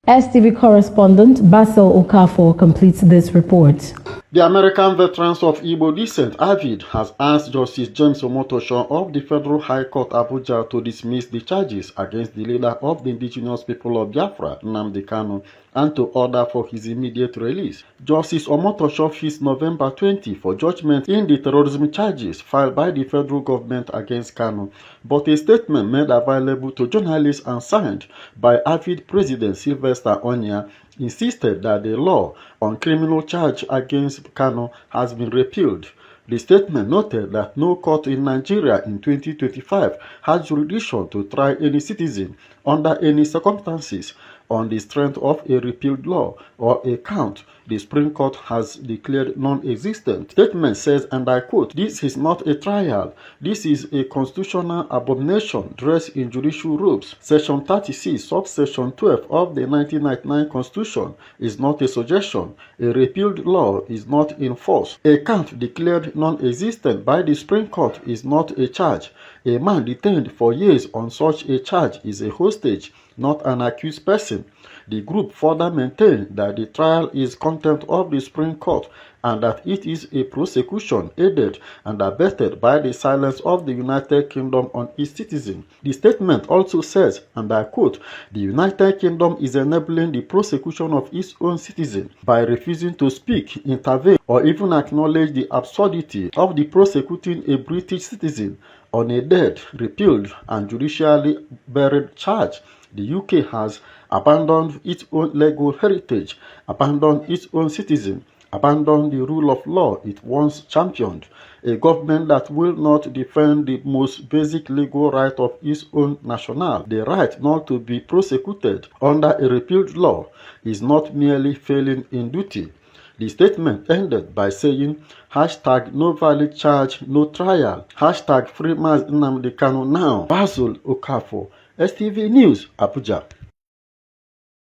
STV correspondent Basil Okafor completes this report. The American Veterans of Igbo Descent, AVID, has asked Justice James Omotosho of the Federal High Court Abuja to dismiss the charges against the leader of the indigenous people of Biafra, Nnamdi Kanu, and to order for his immediate release. Justice Omotosho fixed November 20 for judgment in the terrorism charges filed by the federal government against Kanu, but a statement made available to journalists and signed by AVID President Sylvester Onya insisted that the law on criminal charge against Kanu has been repealed. The statement noted that no court in Nigeria in 2025 has jurisdiction to try any citizen under any circumstances on the strength of a repealed law or a count the Supreme Court has declared non-existent. Statement says, and I quote, "This is not a trial. This is a constitutional abomination dressed in judicial robes. Section 36, subsection 12 of the 1999 Constitution is not a suggestion. A repealed law is not in force. A count declared non-existent by the Supreme Court is not a charge. A man detained for years on such a charge is a hostage, not an accused person." The group further maintained that the trial is contempt of the Supreme Court and that it is a prosecution aided and abetted by the silence of the United Kingdom on its citizens. The statement also says, and I quote, "The United Kingdom is enabling the prosecution of its own citizens by refusing to speak, intervene, or even acknowledge the absurdity of the prosecuting a British citizen on a dead, repealed, and judicially buried charge. The UK has abandoned its own legal heritage, abandoned its own citizens, abandoned the rule of law it once championed. A government that will not defend the most basic legal right of its own national, the right not to be prosecuted under a repealed law, is not merely failing in duty." The statement ended by saying, "No valid charge, no trial. Free Nnamdi Kanu now." Basil Okafor, STV News, Abuja.